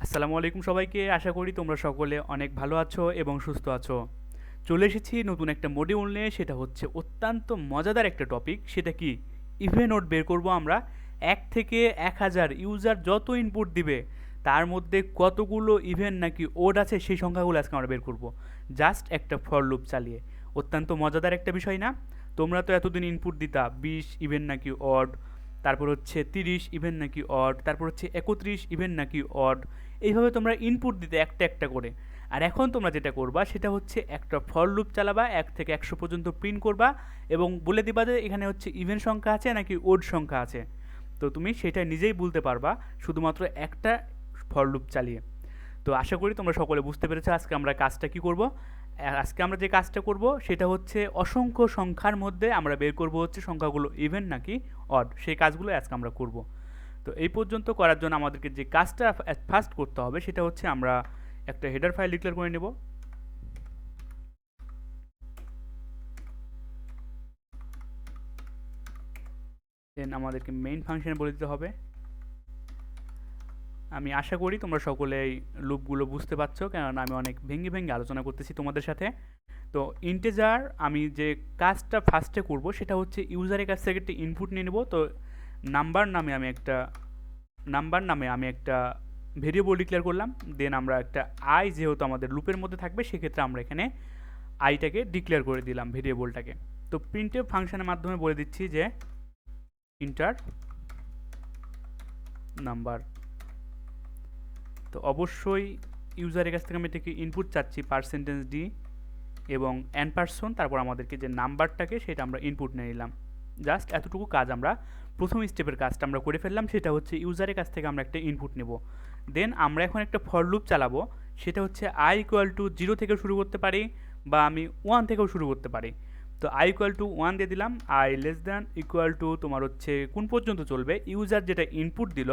আসসালামু আলাইকুম সবাইকে। আশা করি তোমরা সকলে অনেক ভালো আছো এবং সুস্থ আছো। চলে এসেছি নতুন একটা মডিউল নিয়ে, সেটা হচ্ছে অত্যন্ত মজাদার একটা টপিক। সেটা কি? ইভেন ওড বের করব আমরা। 1 থেকে 1000 ইউজার যত ইনপুট দিবে তার মধ্যে কতগুলো ইভেন নাকি ওড আছে সেই সংখ্যাগুলো আজকে আমরা বের করব, জাস্ট একটা ফর লুপ চালিয়ে। অত্যন্ত মজাদার একটা বিষয় না? তোমরা তো এতদিন ইনপুট দিতা 20 ইভেন নাকি অড, তারপর হচ্ছে 30 ইভেন নাকি অড, তারপর হচ্ছে 31 ইভেন নাকি অড। এইভাবে তোমরা ইনপুট দিতে একটা একটা করে। আর এখন তোমরা যেটা করবা সেটা হচ্ছে একটা ফর লুপ চালাবা, 1 থেকে 100 পর্যন্ত প্রিন্ট করবা এবং বলে দিবা যে এখানে হচ্ছে ইভেন সংখ্যা আছে নাকি ওড সংখ্যা আছে। তো তুমি সেটা নিজেই বলতে পারবা শুধুমাত্র একটা ফর লুপ চালিয়ে। তো আশা করি তোমরা সকলে বুঝতে পেরেছো আজকে আমরা কাজটা কি করব। আজকে আমরা যে কাজটা করব সেটা হচ্ছে অসংখ্য সংখ্যার মধ্যে আমরা বের করব হচ্ছে সংখ্যাগুলো ইভেন নাকি অড। সেই কাজগুলো আজকে আমরা করব। তো এই পর্যন্ত করার জন্য আমাদেরকে যে কাজটা ফার্স্ট করতে হবে সেটা হচ্ছে আমরা একটা হেডার ফাইল ডিক্লেয়ার করে নেব। দেন আমাদেরকে মেইন ফাংশনে বলে দিতে হবে। আমি আশা করি তোমরা সকলেই লুপগুলো বুঝতে পারছো, কেননা আমি অনেক ভেঙে ভেঙে আলোচনা করতেছি তোমাদের সাথে। তো ইন্টেজার আমি যে কাজটা ফার্স্টে করব সেটা হচ্ছে ইউজারের কাছ থেকে একটা ইনপুট নিয়ে নেব। তো নাম্বার নামে আমি একটা ভেরিয়েবল ডিক্লেয়ার করলাম। দেন আমরা একটা আই, যেহেতু আমাদের লুপের মধ্যে থাকবে সেক্ষেত্রে আমরা এখানে আইটাকে ডিক্লেয়ার করে দিলাম ভেরিয়েবলটাকে। তো প্রিন্টএফ ফাংশনের মাধ্যমে বলে দিচ্ছি যে ইন্টার নাম্বার। তো অবশ্যই ইউজারের কাছ থেকে আমি এটাকে ইনপুট চাচ্ছি %d এবং n%, তারপর আমাদেরকে যে নাম্বারটাকে সেটা আমরা ইনপুট নিয়ে নিলাম। জাস্ট এতটুকু কাজ আমরা প্রথম স্টেপের কাজটা আমরা করে ফেললাম। সেটা হচ্ছে ইউজারের কাছ থেকে আমরা একটা ইনপুট নেব। দেন আমরা এখন একটা ফর লুপ চালাবো। সেটা হচ্ছে i = 0 থেকে শুরু করতে পারি বা আমি 1 থেকেও শুরু করতে পারি। তো i = 1 দিয়ে দিলাম। i <= তোমার হচ্ছে কোন পর্যন্ত চলবে, ইউজার যেটা ইনপুট দিল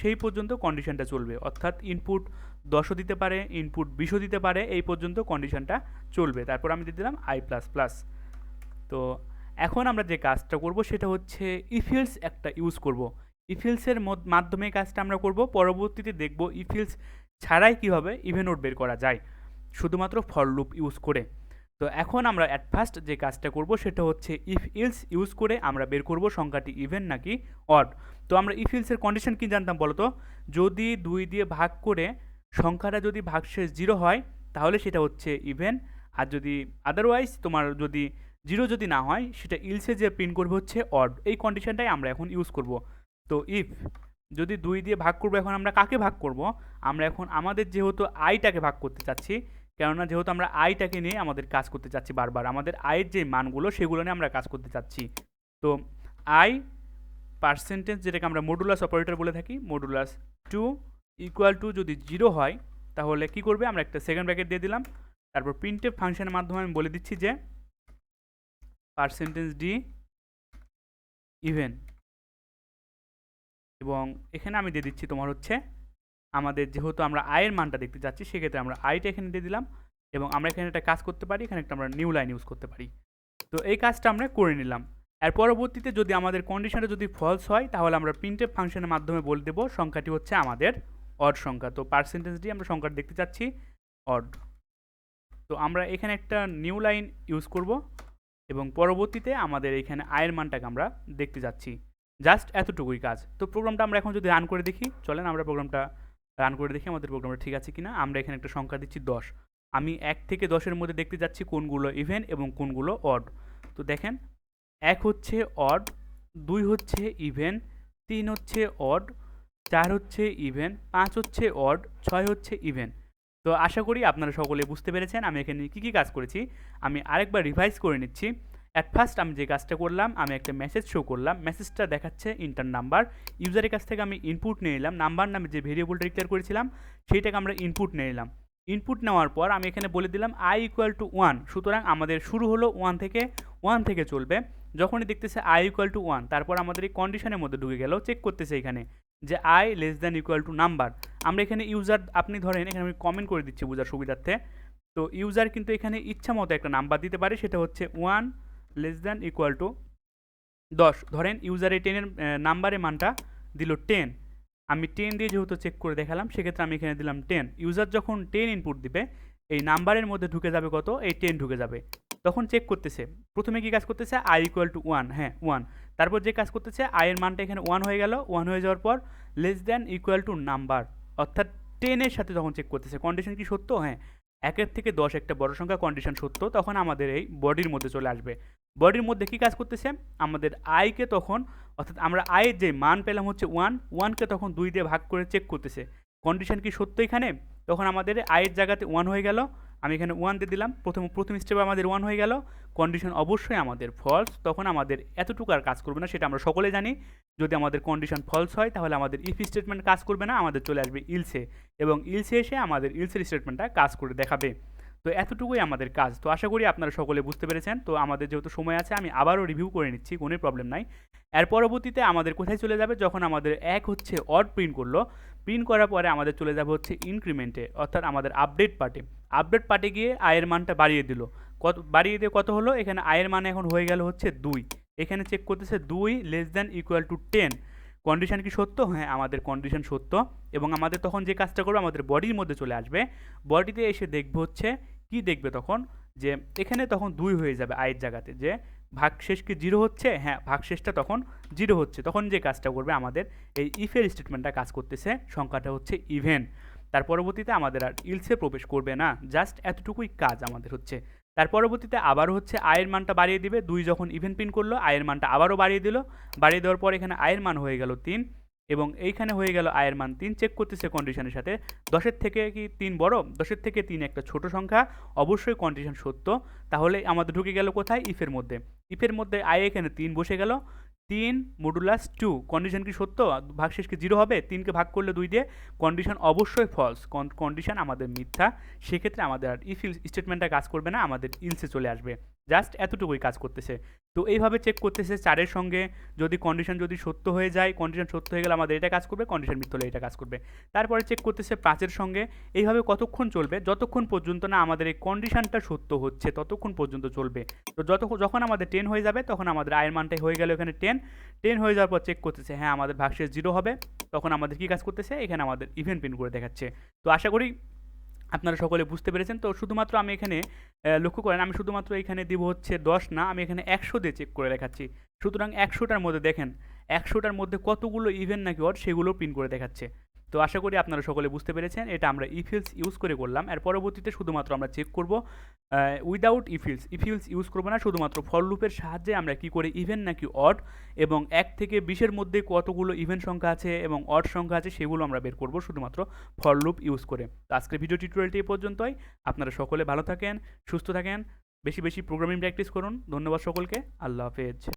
সেই পর্যন্ত কন্ডিশনটা চলবে। অর্থাৎ ইনপুট 10ও দিতে পারে, ইনপুট 20ও দিতে পারে, এই পর্যন্ত কন্ডিশনটা চলবে। তারপর আমি দিয়ে দিলাম i++। তো এখন আমরা যে কাজটা করব সেটা হচ্ছে ইফিলস একটা ইউজ করব। ইফিলসের মাধ্যমে কাজটা আমরা করব। পরবর্তীতে দেখব ইফিলস ছাড়াই কীভাবে ইভেন ওড বের করা যায় শুধুমাত্র ফর লুপ ইউজ করে। তো এখন আমরা অ্যাট ফার্স্ট যে কাজটা করব সেটা হচ্ছে ইফ ইলস ইউজ করে আমরা বের করব সংখ্যাটি ইভেন নাকি অড। তো আমরা ইফ ইলসের কন্ডিশন কি জানতাম বলো তো? যদি 2 দিয়ে ভাগ করে সংখ্যাটা যদি ভাগশেষ 0 হয় তাহলে সেটা হচ্ছে ইভেন, আর যদি আদারওয়াইজ তোমার যদি 0 যদি না হয় সেটা ইলসে যে প্রিন্ট করবে হচ্ছে অড। এই কন্ডিশনটাই আমরা এখন ইউজ করব। তো ইফ যদি 2 দিয়ে ভাগ করবো, এখন আমরা কাকে ভাগ করব? আমরা এখন আমাদের যেহেতু আইটাকে ভাগ করতে চাচ্ছি, কেননা যেহেতু আমরা আইটাকে নিয়ে আমাদের কাজ করতে চাচ্ছি, বারবার আমাদের আয়ের যে মানগুলো সেগুলো নিয়ে আমরা কাজ করতে চাচ্ছি। তো আই পার্সেন্টেজ, যেটাকে আমরা মডুলাস অপারেটর বলে থাকি, মডুলাস 2 = যদি 0 হয় তাহলে কি করবে? আমরা একটা সেকেন্ড ব্র্যাকেট দিয়ে দিলাম। তারপর প্রিন্টএফ ফাংশনের মাধ্যমে আমি বলে দিচ্ছি যে %d ইভেন, এবং এখানে আমি দিয়ে দিচ্ছি তোমার হচ্ছে আমাদের যেহেতু আমরা আয়ের মানটা দেখতে চাচ্ছি সেক্ষেত্রে আমরা আইটা এখানে দিয়ে দিলাম। এবং আমরা এখানে একটা কাজ করতে পারি, এখানে একটা আমরা নিউ লাইন ইউজ করতে পারি। তো এই কাজটা আমরা করে নিলাম। এর পরবর্তীতে যদি আমাদের কন্ডিশনটা যদি ফলস হয় তাহলে আমরা প্রিন্টএফ ফাংশনের মাধ্যমে বলে দেবো সংখ্যাটি হচ্ছে আমাদের অড সংখ্যা। তো %d আমরা সংখ্যাটা দেখতে চাচ্ছি অড। তো আমরা এখানে একটা নিউ লাইন ইউজ করব এবং পরবর্তীতে আমাদের এখানে আয়ের মানটাকে আমরা দেখতে যাচ্ছি। জাস্ট এতটুকুই কাজ। তো প্রোগ্রামটা আমরা এখন যদি রান করে দেখি, চলেন আমরা প্রোগ্রামটা রান করে দেখি আমাদের প্রোগ্রামটা ঠিক আছে কিনা। আমরা এখানে একটা সংখ্যা দিচ্ছি 10। আমি 1 থেকে 10-এর মধ্যে দেখতে যাচ্ছি কোনগুলো ইভেন এবং কোনগুলো অড। তো দেখেন 1 হচ্ছে অড, 2 হচ্ছে ইভেন, 3 হচ্ছে অড, 4 হচ্ছে ইভেন, 5 হচ্ছে অড, 6 হচ্ছে ইভেন। তো আশা করি আপনারা সকলে বুঝতে পেরেছেন আমি এখানে কী কাজ করেছি। আমি আরেকবার রিভাইজ করে নিচ্ছি। অ্যাট ফার্স্ট আমি যে কাজটা করলাম, আমি একটা মেসেজ শো করলাম। মেসেজটা দেখাচ্ছে ইন্টার নাম্বার। ইউজারের কাছ থেকে আমি ইনপুট নিয়ে নিলাম, নাম্বার নামে যে ভেরিয়েবলটা ডিক্লেয়ার করেছিলাম সেইটাকে আমরা ইনপুট নিয়ে নিলাম। ইনপুট নেওয়ার পর আমি এখানে বলে দিলাম i = 1। সুতরাং আমাদের শুরু হলো 1 থেকে চলবে। যখনই দেখতেছে i = 1, তারপর আমাদের এই কন্ডিশনের মধ্যে ঢুকে গেল, চেক করতেছে এখানে যে i <= নাম্বার। আমরা এখানে ইউজার, আপনি ধরেন এখানে আমি কমেন্ট করে দিচ্ছি বোঝার সুবিধার্থে। তো ইউজার কিন্তু এখানে ইচ্ছা মতো একটা নাম্বার দিতে পারে, সেটা হচ্ছে 1 <= 10। ধরেন ইউজার এই 10-এর নাম্বারের মানটা দিল 10। আমি 10 দিয়ে যেহেতু চেক করে দেখালাম, সেক্ষেত্রে আমি এখানে দিলাম 10। ইউজার যখন 10 ইনপুট দিবে, এই নাম্বারের মধ্যে ঢুকে যাবে কত? এই 10 ঢুকে যাবে। তখন চেক করতেছে, প্রথমে কি কাজ করতেছে? আই ইকুয়াল টু 1, হ্যাঁ 1। তারপর যে কাজ করতেছে, আয়ের মানটা এখানে 1 হয়ে গেল। 1 হয়ে যাওয়ার পর less than equal to number, অর্থাৎ 10 এর সাথে তখন চেক করতেছে কন্ডিশন কি সত্য, হ্যাঁ 1-এর থেকে 10 একটা বড় সংখ্যা, কন্ডিশন সত্য। তখন আমাদের এই বডির মধ্যে চলে আসবে। বডির মধ্যে কি কাজ করতেছে? আমাদের আইকে তখন, অর্থাৎ আমরা আয়ের যে মান পেলাম হচ্ছে 1, 1কে তখন 2 দিয়ে ভাগ করে চেক করতেছে কন্ডিশন কি সত্য এখানে। তখন আমাদের আয়ের জায়গাতে 1 হয়ে গেল, আমি এখানে 1 দিয়ে দিলাম। প্রথম স্টেপে আমাদের 1 হয়ে গেল, কন্ডিশন অবশ্যই আমাদের ফলস। তখন আমাদের এতটুকু আর কাজ করবে না, সেটা আমরা সকলে জানি। যদি আমাদের কন্ডিশন ফলস হয়, তাহলে আমাদের ইফ স্টেটমেন্ট কাজ করবে না, আমাদের চলে আসবে ইলসে, এবং ইলসে এসে আমাদের ইলসের স্টেটমেন্টটা কাজ করে দেখাবে। তো এতটুকুই আমাদের কাজ। তো আশা করি আপনারা সকলে বুঝতে পেরেছেন। তো আমাদের যেহেতু সময় আছে, আমি আবারও রিভিউ করে নিচ্ছি, কোনো প্রবলেম নাই। এর পরবর্তীতে আমাদের কোথায় চলে যাবে? যখন আমাদের এক হচ্ছে অড প্রিন্ট করলো, প্রিন্ট করার পরে আমাদের চলে যাবে হচ্ছে ইনক্রিমেন্টে, অর্থাৎ আমাদের আপডেট পার্টে। আপডেট পার্টে গিয়ে আয়ের মানটা বাড়িয়ে দিল। কত বাড়িয়ে দিয়ে কত হলো? এখানে আয়ের মান এখন হয়ে গেল হচ্ছে 2। এখানে চেক করতেছে 2 less than equal to 10। Condition কি সত্য? হ্যাঁ আমাদের কন্ডিশন সত্য। এবং আমাদের তখন যে কাজটা করবে, আমাদের বডির মধ্যে চলে আসবে। বডিতে এসে দেখবে হচ্ছে কি দেখবে তখন, যে এখানে তখন 2 হয়ে যাবে আয়ের জায়গাতে, যে ভাগশেষ কি 0 হচ্ছে, হ্যাঁ ভাগশেষটা তখন 0 হচ্ছে। তখন যে কাজটা করবে, আমাদের এই ইফের স্টেটমেন্টটা কাজ করতেছে, সংখ্যাটা হচ্ছে ইভেন। তার পরবর্তীতে আমাদের আর ইলসে প্রবেশ করবে না, জাস্ট এতটুকুই কাজ আমাদের হচ্ছে। তার পরবর্তীতে আবারও হচ্ছে আয়ের মানটা বাড়িয়ে দিবে। 2 যখন ইভেন প্রিন্ট করলো, আয়ের মানটা আবারও বাড়িয়ে দিল। বাড়িয়ে দেওয়ার পর এখানে আয়ের মান হয়ে গেল 3, এবং এইখানে হয়ে গেল আয়ের মান 3। চেক করতেছে কন্ডিশনের সাথে 10-এর থেকে কি 3 বড়, 10-এর থেকে 3 একটা ছোট সংখ্যা, অবশ্যই কন্ডিশন সত্য। তাহলে আমাদের ঢুকে গেল কোথায়? ইফের মধ্যে। ইফের মধ্যে আয় এখানে 3 বসে গেল, 3 মডুলাস 2। কন্ডিশন কি সত্য? ভাগশেষ কি 0 হবে? 3কে ভাগ করলে 2 দিয়ে, কন্ডিশন অবশ্যই ফলস, কন্ডিশন আমাদের মিথ্যা। সেক্ষেত্রে আমাদের আর ইফ স্টেটমেন্টটা কাজ করবে না, আমাদের ইলসে চলে আসবে। জাস্ট এতটুকুই কাজ করতেছে। তো এইভাবে চেক করতেছে 4-এর সঙ্গে, যদি কন্ডিশন যদি সত্য হয়ে যায়, কন্ডিশন সত্য হয়ে গেলে আমাদের এটা কাজ করবে, কন্ডিশন মিথ্যা হলে এটা কাজ করবে। তারপরে চেক করতেছে 5-এর সঙ্গে। এইভাবে কতক্ষণ চলবে? যতক্ষণ পর্যন্ত না আমাদের এই কন্ডিশনটা সত্য হচ্ছে, ততক্ষণ পর্যন্ত চলবে। তো যখন আমাদের 10 হয়ে যাবে, তখন আমাদের আয়ের মানটাই হয়ে গেল এখানে 10 হয়ে যাওয়ার পর চেক করতেছে, হ্যাঁ আমাদের ভাগশেষ 0 হবে। তখন আমাদের কি কাজ করতেছে? এখানে আমাদের ইভেন প্রিন্ট করে দেখাচ্ছে। তো আশা করি আপনারা সকলে বুঝতে পেরেছেন। তো শুধুমাত্র আমি এখানে লক্ষ্য করেন, আমি শুধুমাত্র এখানে দিব হচ্ছে 10 না, আমি এখানে 100 দিয়ে চেক করে দেখাচ্ছি। সুতরাং 100টার মধ্যে দেখেন, 100টার মধ্যে কতগুলো ইভেন নাকি অড, সেগুলো প্রিন্ট করে দেখাচ্ছে। তো আশা করি আপনারা সকলে বুঝতে পেরেছেন। এটা আমরা ইফিলস ইউজ করে করলাম। এর পরবর্তীতে শুধুমাত্র আমরা চেক করব উইদাউট ইফিলস ইউজ করবো না, শুধুমাত্র ফর লুপের সাহায্যে আমরা কি করে ইভেন নাকি অড, এবং 1 থেকে 20-এর মধ্যে কতগুলো ইভেন সংখ্যা আছে এবং অড সংখ্যা আছে, সেগুলো আমরা বের করব শুধুমাত্র ফর লুপ ইউজ করে। তো আজকের ভিডিও টিউটোরিয়ালটি এই পর্যন্তই। আপনারা সকলে ভালো থাকেন, সুস্থ থাকেন, বেশি বেশি প্রোগ্রামিং প্র্যাকটিস করুন। ধন্যবাদ সকলকে। আল্লাহ হাফেজ।